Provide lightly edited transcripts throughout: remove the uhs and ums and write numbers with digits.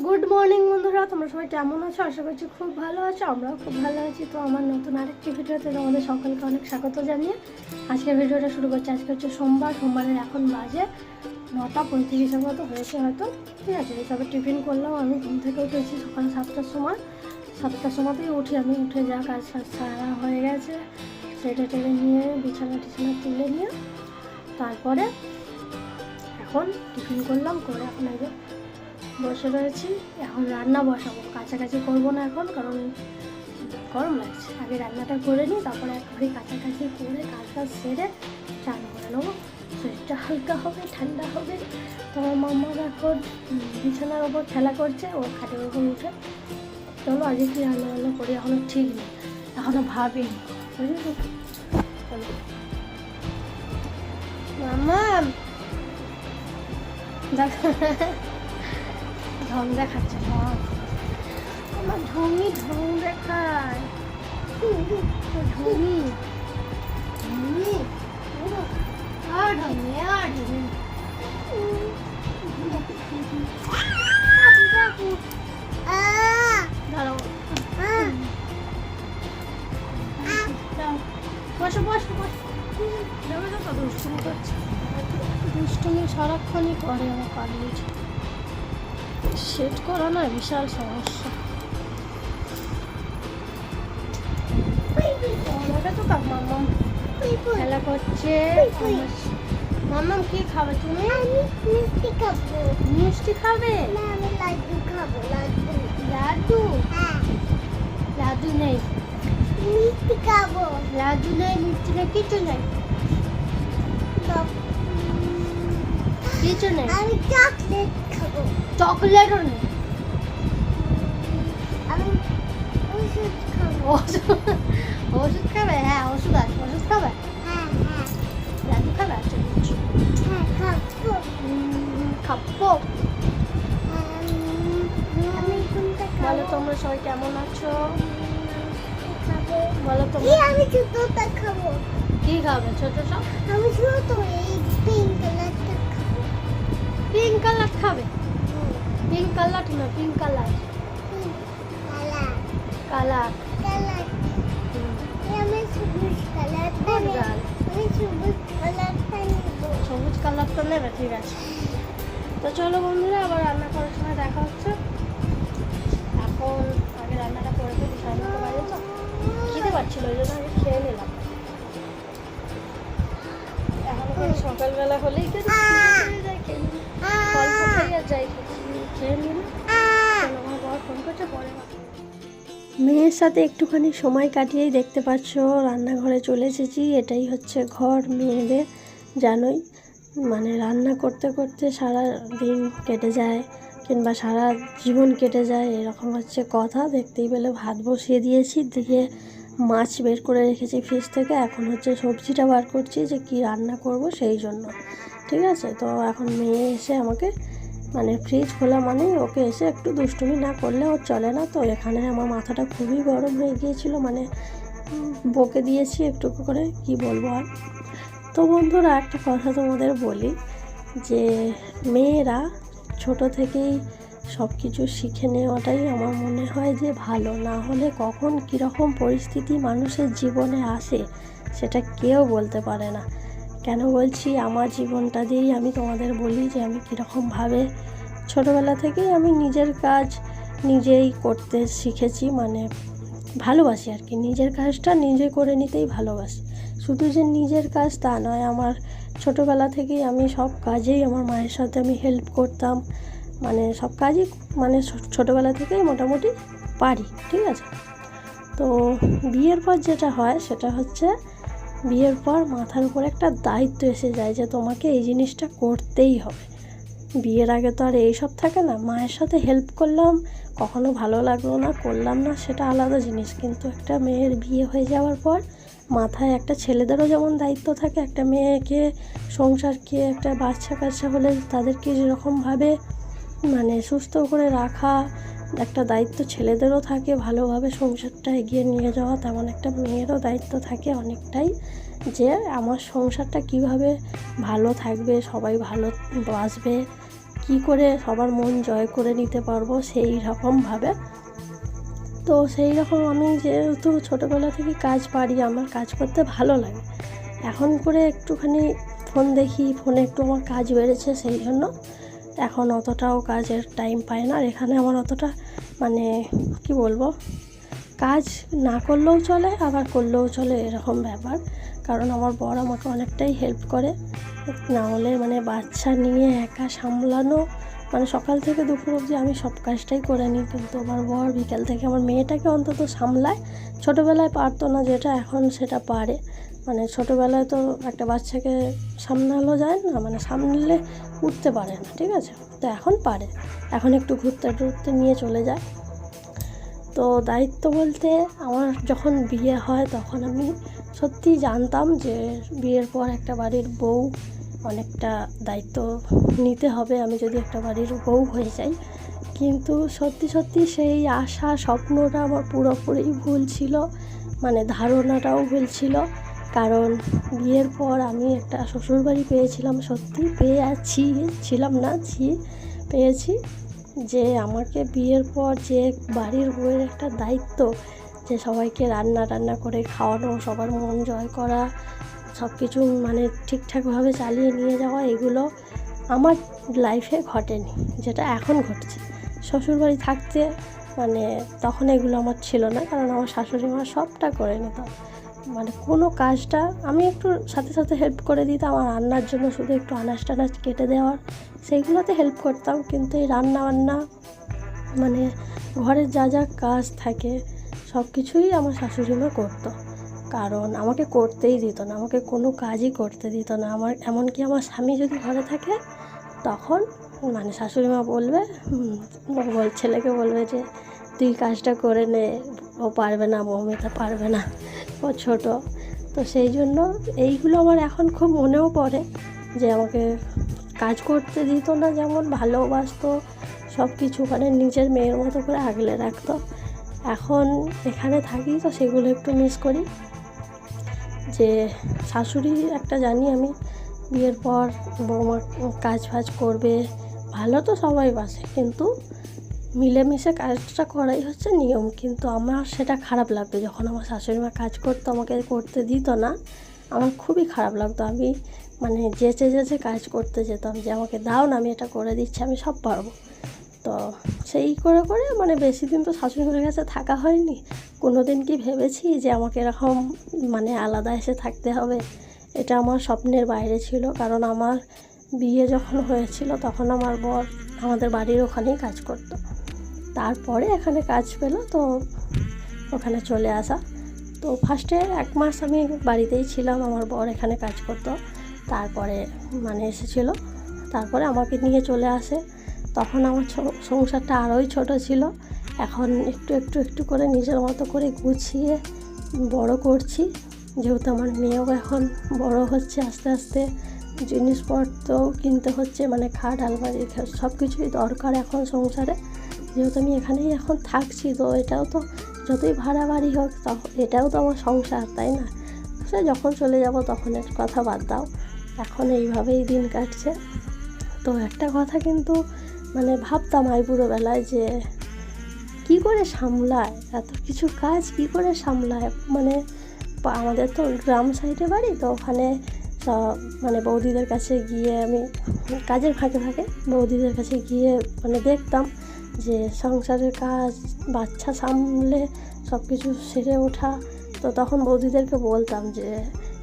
Good morning বন্ধুরা, তোমরা সবাই কেমন আছো? আশা করছি খুব ভালো আছো। আমরাও খুব ভালো আছি। তো আমার নতুন আরেকটি ভিডিওতে তোমাদের সকলকে অনেক স্বাগত জানিয়ে আজকের ভিডিওটা শুরু করছি। আজকে হচ্ছে সোমবারের এখন বাজে 9:35 মতো হয়েছে হয়তো, ঠিক আছে। তবে টিফিন করলাম, আমি ঘুম থেকে উঠেছি সকাল 7টার সময়তেই উঠি আমি। উঠে যা কাজ সারা হয়ে গেছে সেটা টেনে নিয়ে বিছানা তুলে নিয়ে তারপরে এখন টিফিন করলাম, করে এখন আগে বসে রয়েছি। এখন রান্না বসাবো, কাছাকাছি করবো না এখন, কারণ গরম লাগছে। আগে রান্নাটা করে নিই, তারপরে একবারে কাছাকাছি করে কাজ সেরে চান করে নেবো। শরীরটা হালকা হবে, ঠান্ডা হবে। তোমার মাম্মা এখন বিছানার ওপর খেলা করছে, ও খাটের ওপর উঠে। চলো আজকে কি রান্না করি এখনও ঠিক নেই, এখনও ভাবিনি, বুঝলি? চলো মাম্মা দেখো ঢং দেখাচ্ছে, ঢং আমার ঢঙি ঢং দেখায়, ঢঙি ঢঙি আর ঢঙি আর ঢঙি। দাঁড়াও, বসো বসো বসো। দুষ্টুমি করছে, দুষ্টুমি সারাক্ষণই করে আমার কাজে। সেট করা না বিশাল সমস্যা। তো মাম্মাম খেলা করছে। মাম্মাম কি খাবে তুমি? মিষ্টি খাবো। মিষ্টি খাবে? আমি লাড্ডু খাবো। লাড্ডু? লাড্ডু নেই, মিষ্টি খাবো। লাড্ডু নেই, মিষ্টি নেই, কিছু নেই, কিছু নেই। আমি চকলেট খাবো। চকলেটও নেই। আমি ওষুধ খাবো। ওষুধ খাবে? হ্যাঁ ওষুধ আছে, ওষুধ খাবে? হ্যাঁ হ্যাঁ। লাড্ডু খাবে? আচ্ছা দিচ্ছি। হ্যাঁ খাবো। খাবো। বলো তোমরা সবাই কেমন আছো? বলো তোমরা। আমি ছোটটা খাবো। কি খাবে ছোট সব? আমি ছোট এই পিঙ্ক কালারটা খাবো। পিঙ্ক কালার খাবে? পিঙ্ক কালার না, পিঙ্ক কালার। কালার কালার আমি সবুজ কালারটা নেব। আমি সবুজ কালারটা নেব। সবুজ কালারটা নেবে? ঠিক আছে। তো চলো বন্ধুরা, আবার রান্না করার সময় দেখা হচ্ছে। এখন আগে রান্নাটা করে ফেলি, সাড়ে 9টা বাজে তো খেতে পারছিল, ওই জন্য আগে খেয়ে নিলাম। এখন সকালবেলা হলেই তো ফল কোথায় আর যাই খেয়ে নিলাম। আমার বর ফোন করছে, পরে মেয়ের সাথে একটুখানি সময় কাটিয়েই দেখতে পাচ্ছ রান্নাঘরে চলে এসেছি। এটাই হচ্ছে ঘর মেয়েদের, জানোই। মানে রান্না করতে করতে সারা দিন কেটে যায়, কিংবা সারা জীবন কেটে যায়, এরকম হচ্ছে কথা। দেখতেই পেলে ভাত বসিয়ে দিয়েছি, দিয়ে মাছ বের করে রেখেছি ফ্রিজ থেকে। এখন হচ্ছে সবজিটা বার করছি যে কি রান্না করব সেই জন্য, ঠিক আছে। তো এখন মেয়ে এসে আমাকে মানে ফ্রিজ খোলা মানেই ওকে এসে একটু দুষ্টুমি না করলে ওর চলে না। তো এখানে আমার মাথাটা খুবই গরম হয়ে গিয়েছিল, মানে বকে দিয়েছি একটু করে, কি বলবো আর। তো বন্ধুরা একটা কথা তোমাদের বলি, যে মেয়েরা ছোট থেকেই সব কিছু শিখে নেওয়াটাই আমার মনে হয় যে ভালো। না হলে কখন কীরকম পরিস্থিতি মানুষের জীবনে আসে সেটা কেউ বলতে পারে না। কেন বলছি, আমার জীবনটা দিয়েই আমি তোমাদের বলি যে আমি কীরকমভাবে ছোটোবেলা থেকেই আমি নিজের কাজ নিজেই করতে শিখেছি। মানে ভালোবাসি আর কি, নিজের কাজটা নিজে করে নিতেই ভালোবাসি। শুধু যে নিজের কাজ তা নয়, আমার ছোটোবেলা থেকেই আমি সব কাজেই আমার মায়ের সাথে আমি হেল্প করতাম। মানে সব কাজই মানে ছোটোবেলা থেকেই মোটামুটি পারি, ঠিক আছে। তো বিয়ের পর যেটা হয় সেটা হচ্ছে, বিয়ের পর মাথার উপর একটা দায়িত্ব এসে যায় যে তোমাকে এই জিনিসটা করতেই হবে। বিয়ের আগে তো আর এইসব থাকে না। মায়ের সাথে হেল্প করলাম, কখনো ভালো লাগলো না, করলাম না, সেটা আলাদা জিনিস। কিন্তু একটা মেয়ের বিয়ে হয়ে যাওয়ার পর মাথায় একটা ছেলেদেরও যেমন দায়িত্ব থাকে, একটা মেয়েকে সংসারকে, একটা বাচ্চা কাচ্চা হলে তাদেরকে যেরকমভাবে মানে সুস্থ করে রাখা একটা দায়িত্ব ছেলেদেরও থাকে, ভালোভাবে সংসারটা এগিয়ে নিয়ে যাওয়া, তেমন একটা মেয়েরও দায়িত্ব থাকে অনেকটাই, যে আমার সংসারটা কিভাবে ভালো থাকবে, সবাই ভালো বাসবে, কি করে সবার মন জয় করে নিতে পারবো সেই রকমভাবে। তো সেই রকম আমি যেহেতু ছোটোবেলা থেকে কাজ পারি, আমার কাজ করতে ভালো লাগে, এখন করে একটুখানি ফোন দেখি, ফোনে একটু আমার কাজ বেড়েছে, সেই জন্য এখন অতটাও কাজের টাইম পাই না। আর এখানে আমার অতটা মানে কি বলবো, কাজ না করলেও চলে আবার করলেও চলে এরকম ব্যাপার। কারণ আমার বর আমাকে অনেকটাই হেল্প করে, না হলে মানে বাচ্চা নিয়ে একা সামলানো, মানে সকাল থেকে দুপুর অবধি আমি সব কাজটাই করে নিই, কিন্তু আমার বর বিকেল থেকে আমার মেয়েটাকে অন্তত সামলায়। ছোটোবেলায় পারতো না যেটা, এখন সেটা পারে। মানে ছোটোবেলায় তো একটা বাচ্চাকে সামলানো যায় না, মানে সামলে উঠতে পারে না, ঠিক আছে, তো এখন পারে, এখন একটু ঘুরতে টুরতে নিয়ে চলে যায়। তো দায়িত্ব বলতে আমার যখন বিয়ে হয় তখন আমি সত্যিই জানতাম যে বিয়ের পর একটা বাড়ির বউ অনেকটা দায়িত্ব নিতে হবে, আমি যদি একটা বাড়ির বউ হয়ে যাই। কিন্তু সত্যি সত্যি সেই আশা স্বপ্নটা আমার পুরোপুরি ভুল ছিল, মানে ধারণাটাও ভুল ছিল। কারণ বিয়ের পর আমি একটা শ্বশুরবাড়ি পেয়েছিলাম, সত্যি পেয়েছি যে আমাকে বিয়ের পর যে বাড়ির বউয়ের একটা দায়িত্ব, যে সবাইকে রান্না করে খাওয়ানো, সবার মন জয় করা, সব কিছু মানে ঠিকঠাকভাবে চালিয়ে নিয়ে যাওয়া, এগুলো আমার লাইফে ঘটেনি, যেটা এখন ঘটছে। শ্বশুরবাড়ি থাকতে মানে তখন এগুলো আমার ছিল না, কারণ আমার শাশুড়ি মা সবটা করে নিত। মানে কোনো কাজটা আমি একটু সাথে সাথে হেল্প করে দিতাম, আমার রান্নার জন্য শুধু একটু আনাজ টানাজ কেটে দেওয়ার, সেইগুলোতে হেল্প করতাম। কিন্তু এই রান্না বান্না মানে ঘরের যা যা কাজ থাকে সব কিছুই আমার শাশুড়ি মা করতো। কারণ আমাকে করতেই দিত না, আমাকে কোনো কাজই করতে দিত না। আমার এমনকি আমার স্বামী যদি ঘরে থাকে তখন মানে শাশুড়ি মা বলবে, ছেলেকে বলবে যে তুই কাজটা করে নে, ও পারবে না, মৌমিতা পারবে না, ও ছোটো। তো সেই জন্য এইগুলো আমার এখন খুব মনেও পড়ে যে আমাকে কাজ করতে দিত না, যেমন ভালোবাসতো, সব কিছু মানে নিজের মেয়ের মতো করে আগলে রাখতো। এখন এখানে থাকি তো সেগুলো একটু মিস করি, যে শাশুড়ি একটা জানি আমি বিয়ের পর বৌমা কাজ ফাজ করবে, ভালো তো সবাই বাসে, কিন্তু মিলেমিশে কাজটা করাই হচ্ছে নিয়ম। কিন্তু আমার সেটা খারাপ লাগতো যখন আমার শাশুড়ি মা কাজ করতো, আমাকে করতে দিত না, আমার খুবই খারাপ লাগতো। আমি মানে যেচে কাজ করতে যেতাম যে আমাকে দাও না, আমি এটা করে দিচ্ছি, আমি সব পারবো। তো সেই করে মানে বেশি দিন তো শাশুড়ির কাছে থাকা হয়নি। কোনো দিন কি ভেবেছি যে আমাকে এরকম মানে আলাদা এসে থাকতে হবে? এটা আমার স্বপ্নের বাইরে ছিল। কারণ আমার বিয়ে যখন হয়েছিল তখন আমার বর আমাদের বাড়ির ওখানেই কাজ করতো, তারপরে এখানে কাজ পেলো তো ওখানে চলে আসা। তো ফার্স্টে 1 মাস আমি বাড়িতেই ছিলাম, আমার বর এখানে কাজ করতো, তারপরে মানে এসেছিলো, তারপরে আমাকে নিয়ে চলে আসে। তখন আমার সংসারটা আরোই ছোট ছিল। এখন একটু করে নিজের মতো করে গুছিয়ে বড় করছি, যেহেতু আমার মেয়েও এখন বড় হচ্ছে আস্তে আস্তে, জিনিসপত্রও কিনতে হচ্ছে, মানে খাট আলমারি সব কিছুই দরকার এখন সংসারে। যেহেতু আমি এখানেই এখন থাকছি, তো এটাও তো যতই ভাড়া বাড়ি হোক এটাও তো আমার সংসার, তাই না? সে যখন চলে যাব তখন এর কথা বাদ দাও, এখন এইভাবেই দিন কাটছে। তো একটা কথা কিন্তু মানে ভাবতাম বুড়োবেলায় যে কী করে সামলায় এত কিছু কাজ, কী করে সামলায়। মানে আমাদের তো গ্রাম সাইডে বাড়ি, তো ওখানে মানে বৌদিদের কাছে গিয়ে আমি কাজের ফাঁকে বৌদিদের কাছে গিয়ে মানে দেখতাম যে সংসারের কাজ, বাচ্চা সামলে সব কিছু সেরে ওঠা। তো তখন বৌদিদেরকে বলতাম যে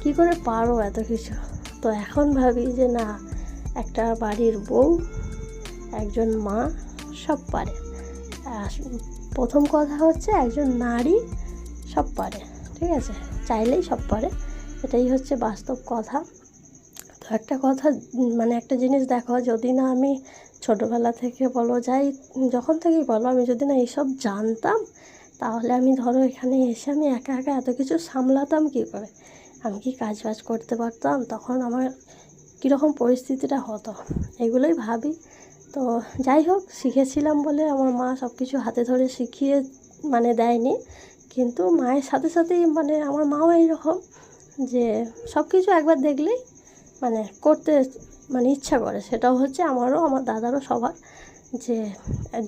কী করে পারো এত কিছু। তো এখন ভাবি যে না, একটা বাড়ির বউ, একজন মা সব পারে। প্রথম কথা হচ্ছে একজন নারী সব পারে, ঠিক আছে, চাইলেই সব পারে, এটাই হচ্ছে বাস্তব কথা। তো একটা কথা মানে একটা জিনিস দেখো, যদি না আমি ছোটোবেলা থেকে বলো যাই, যখন থেকেই বলো, আমি যদি না এইসব জানতাম, তাহলে আমি ধরো এখানে এসে আমি একা এত কিছু সামলাতাম কী করে? আমি কি কাজ বাজ করতে পারতাম? তখন আমার কীরকম পরিস্থিতিটা হতো, এগুলোই ভাবি। তো যাই হোক, শিখেছিলাম বলে আমার মা সব কিছু হাতে ধরে শিখিয়ে মানে দেয়নি, কিন্তু মায়ের সাথেই মানে আমার মাও এইরকম যে সব কিছু একবার দেখলেই মানে করতে মানে ইচ্ছা করে, সেটাও হচ্ছে আমারও আমার দাদারও সবার, যে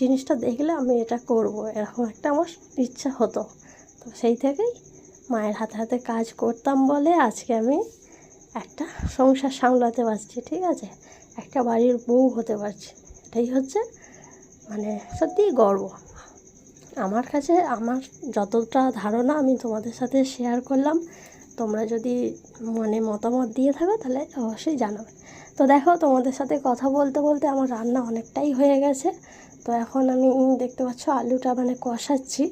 জিনিসটা দেখলে আমি এটা করব, এরকম একটা আমার ইচ্ছা হতো। তো সেই থেকেই মায়ের হাতে হাতে কাজ করতাম বলে আজকে আমি একটা সংসার সামলাতে পারছি, ঠিক আছে, একটা বাড়ির বউ হতে পারছি। এটাই হচ্ছে মানে সত্যিই গর্ব আমার কাছে। আমার যতটা ধারণা আমি তোমাদের সাথে শেয়ার করলাম, তোমরা যদি মানে মতামত দিয়ে থাকো তাহলে অবশ্যই জানাবে। তো দেখো, তোমাদের সাথে কথা বলতে বলতে আমার রান্না অনেকটাই হয়ে গেছে। তো এখন আমি দেখতে পাচ্ছ আলুটা মানে কষাচ্ছি,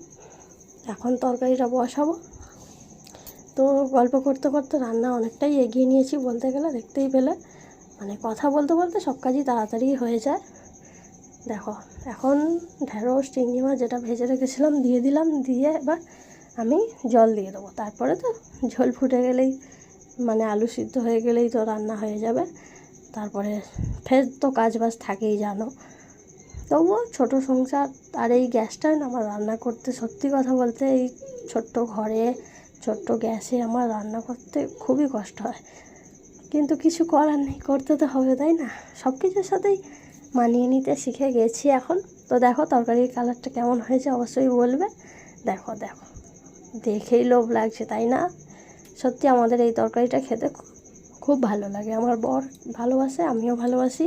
এখন তরকারিটা বসাবো। তো গল্প করতে করতে রান্না অনেকটাই এগিয়ে নিয়েছি বলতে গেলে, দেখতেই পেলে। মানে কথা বলতে বলতে সব কাজই তাড়াতাড়ি হয়ে যায়। দেখো এখন ঢেঁড়স চিংড়ি মাছ যেটা ভেজে রেখেছিলাম দিয়ে দিলাম, দিয়ে এবার আমি জল দিয়ে দেবো। তারপরে তো ঝোল ফুটে গেলেই মানে আলু সিদ্ধ হয়ে গেলেই তো রান্না হয়ে যাবে। তারপরে ফের তো কাজ বাজ থাকেই জানো। তবুও ছোটো সংসার আর এই গ্যাসটা আমার রান্না করতে, সত্যি কথা বলতে এই ছোট্ট ঘরে ছোট্ট গ্যাসে আমার রান্না করতে খুবই কষ্ট হয়, কিন্তু কিছু করার নেই, করতে তো হবে তাই না। সব কিছুর সাথেই মানিয়ে নিতে শিখে গেছি এখন। তো দেখো তরকারির কালারটা কেমন হয়েছে অবশ্যই বলবে। দেখো দেখো, দেখেই লোভ লাগছে তাই না। সত্যি আমাদের এই তরকারিটা খেতে খুব ভালো লাগে, আমার বর ভালোবাসে, আমিও ভালোবাসি।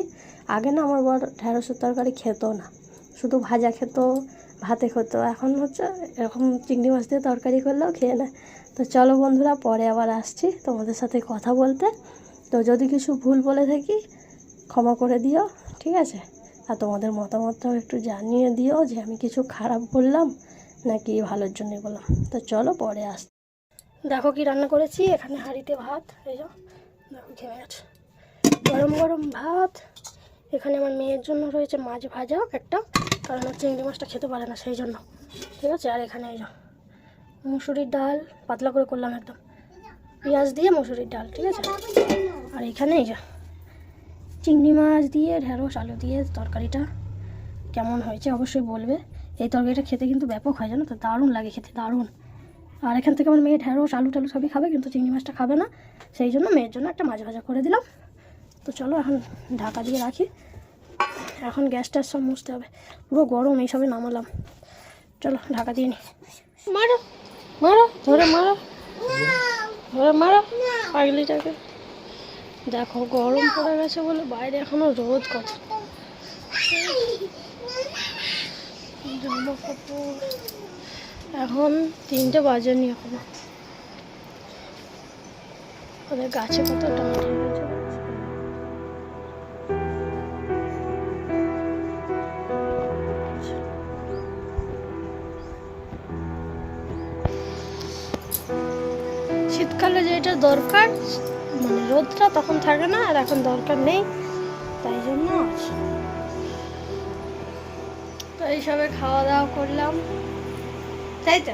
আগে না আমার বর ঢেঁড়সের তরকারি খেত না, শুধু ভাজা খেত, ভাতে খেত। এখন হচ্ছে এরকম চিংড়ি মাছ দিয়ে তরকারি করলেও খেয়ে নেয়। তো চলো বন্ধুরা, পরে আবার আসছি তোমাদের সাথে কথা বলতে। তো যদি কিছু ভুল বলে থাকি ক্ষমা করে দিও, ঠিক আছে। আর তোমাদের মতামতটাও একটু জানিয়ে দিও যে আমি কিছু খারাপ বললাম নাকি ভালোর জন্যই বললাম। তো চলো পরে আসছি। দেখো কি রান্না করেছি, এখানে হাঁড়িতে ভাত, এই যা দেখো ঘেমে গেছে, গরম গরম ভাত। এখানে আমার মেয়ের জন্য রয়েছে মাছ ভাজা একটা, কারণ হচ্ছে চিংড়ি মাছটা খেতে পারে না সেই জন্য, ঠিক আছে। আর এখানে এই যা মুসুরির ডাল, পাতলা করে করলাম একদম, পেঁয়াজ দিয়ে মুসুরির ডাল, ঠিক আছে। আর এখানে এই যা চিংড়ি মাছ দিয়ে ঢেঁড়স আলু দিয়ে তরকারিটা কেমন হয়েছে অবশ্যই বলবে। এই তরকারিটা খেতে কিন্তু ব্যাপক হয় জানো তো, দারুণ লাগে খেতে, দারুণ। আর এখান থেকে আমার মেয়ে ঢেঁড়স আলু টালু সবই খাবে, কিন্তু চিংড়ি মাছটা খাবে না, সেই জন্য মেয়ের জন্য একটা মাছ ভাজা করে দিলাম। তো চলো এখন ঢাকা দিয়ে রাখি, এখন গ্যাসটা সব মুছতে হবে, পুরো গরম এইসবে নামালাম। চলো ঢাকা দিয়ে নিই। মারো মারো, ধরে মারো, ধরে মারো পাগলিটাকে। দেখো গরম পড়ে গেছে বলে বাইরে এখনো রোদ কত, জামা কাপড় এখন 3টে বাজেনি এখনো। ওদের গাছে কত টমেটো হয়েছে, শীতকালে যেটা দরকার মানে রোদটা তখন থাকে না, আর এখন দরকার নেই, তাই জন্য আছে। তো এইসবে খাওয়া দাওয়া করলাম, তাই তো।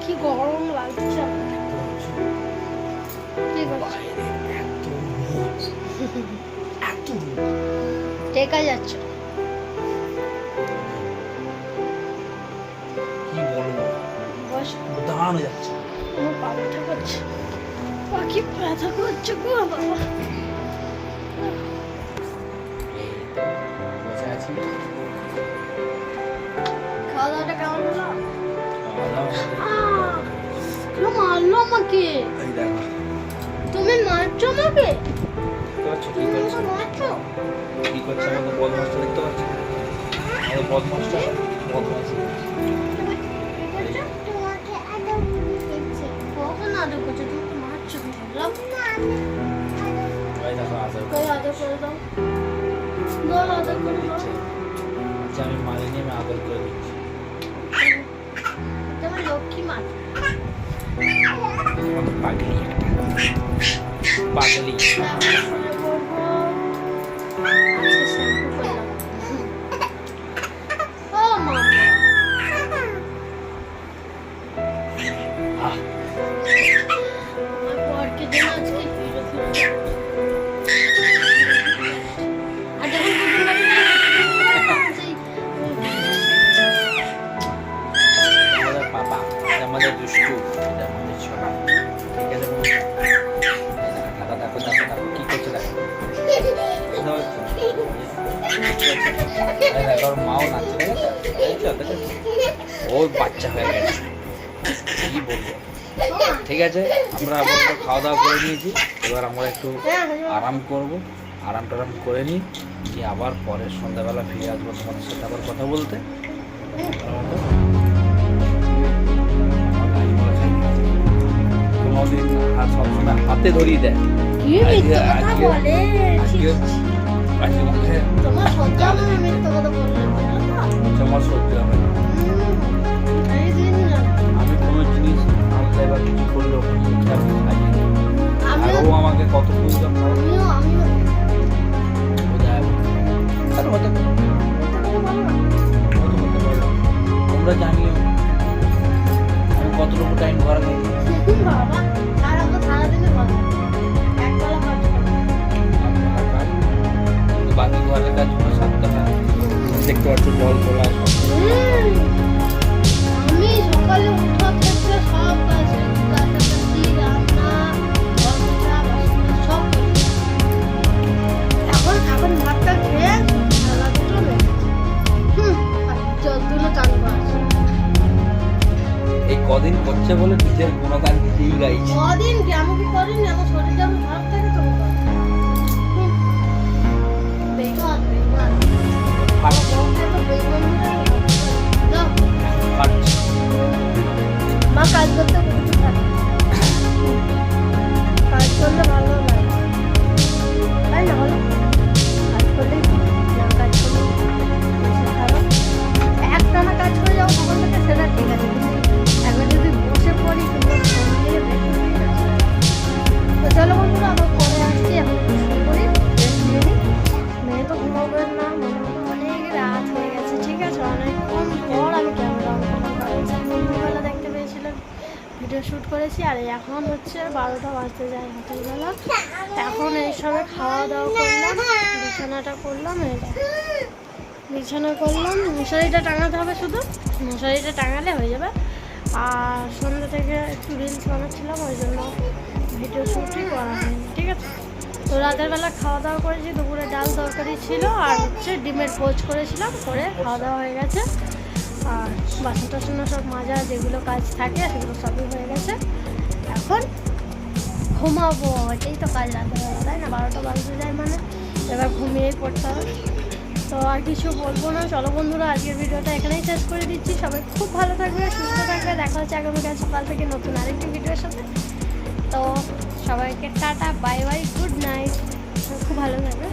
কি গরম লাগছে, কি টেকা যাচ্ছে, কি বলবো, দাঁড়ানো যাচ্ছে, আমার পা ব্যথা করছে, পাখি ব্যথা করছে গো বাবা। খাওয়া দাওয়াটা কেমন হলো? কেউ মারলো আমাকে, তুমি মারছো আমাকে, মারছো কি করছে আমাদের বদমাসটা দেখতে পাচ্ছ, আমাদের বদমাসটা বদমাস কখন আদর করছো, তুমি তো মারছো, ভাবলাম আদর করে দাও, আদর করে দাও। আচ্ছা আমি মারিনি, আমি আদর করে দিচ্ছি, তোমার লক্ষ্মী মা পাগলি একটা পাগলি। আমাদের দুষ্টু, এটা আমাদের ছড়া, ঠিক আছে। দেখো দেখো দেখো ওর মাও নাচছে, দেখেছো? দেখেছো? ও বাচ্চা হয়ে গেছে, কি বলবো। ঠিক আছে, আমরা আপাতত খাওয়া দাওয়া করে নিয়েছি, এবার আমরা একটু আরাম করব, আরাম টারাম করে নিই, কি আবার পরের সন্ধ্যাবেলা ফিরে আসবো তোমাদের সাথে আবার কথা বলতে। কোনোদিন সবসময় হাতে ধরিয়ে দেয়, তোমার সহ্য হবে না। আমি কোনো জিনিস আনলে বা কিছু করলে ওখানে মুখে আমি খাইয়ে দিই। আর ও আমাকে কত পরিশ্রম করে। তোমরা জানিও আমি কতটুকু টাইম ঘরে থাকি। বাকি ঘরের কাজগুলো সারতে হয়, দেখতে পাচ্ছ জল তোলা সব। আমি সকালে উঠা থেকে সব কাজ কাটাকাটি, রান্না, ঘর মোছা, বাসন সব করি। এখন ভাতটা খেয়ে খেলা দুটো যতগুলো চান করা এই কদিন করছে বলে নিজের কোনো গান নিজেই গাইছে। কদিন কি আমি কি করিনি, আমার শরীরটা আমার খারাপ থাকে তো বেকার বেকার মা কাজ করতে কাজ করলে ভালো লাগে, তাই না? বলো, কাজ করলেই কাজ করলে খারাপ। একটানা কাজ করে যাও সকাল থেকে, সেটা ঠিক আছে, কিন্তু একবার যদি বসে পড়ি কিংবা ফোন দিয়ে দেখি। তো চলো বন্ধুরা, আবার পরে আসছি, এখন শুরু করি, রেস্ট নিয়ে নিই। মেয়ে তো ঘুমাবেন না, মনে হয় অনেক রাত হয়ে গেছে। ঠিক আছে, অনেকক্ষণ পর আমি ক্যামেরা অন করলাম, কারণ সেই বন্ধুবেলা দেখতে পেয়েছিলাম ভিডিও শ্যুট করেছি। আর এখন হচ্ছে 12টা বাজতে যায় হোটেলবেলা। এখন এইসবে খাওয়া দাওয়া করলাম, বিছানাটা করলাম, এটা বিছানা করলাম, মশারিটা টাঙাতে হবে, শুধু মশারিটা টাঙালে হয়ে যাবে। আর সন্ধ্যা থেকে একটু রিলস বানাচ্ছিলাম, ওই জন্য ভিডিও শ্যুটই করা হয়নি। ঠিক আছে, তো রাতের বেলা খাওয়া দাওয়া করেছি, দুপুরে ডাল তরকারি ছিল, আর হচ্ছে ডিমের পোচ করেছিলাম, করে খাওয়া দাওয়া হয়ে গেছে। আর বাসন টাসন সব মাজা যেগুলো কাজ থাকে সেগুলো সবই হয়ে গেছে। এখন ঘুমাবো, এটাই তো কাজ রাতের বেলা, তাই না? 12টা বাজতে যায় মানে এবার ঘুমিয়েই পড়তে হবে। তো আর কিছু বলবো না, চলো বন্ধুরা, আজকের ভিডিওটা এখানেই শেষ করে দিচ্ছি। সবাই খুব ভালো থাকবে, সুস্থ থাকবে, দেখা হচ্ছে আগামীকাল সকাল থেকে নতুন আরেকটি ভিডিওর সাথে। তো সবাইকে tata, bye bye, good night, খুব ভালো থাকবে।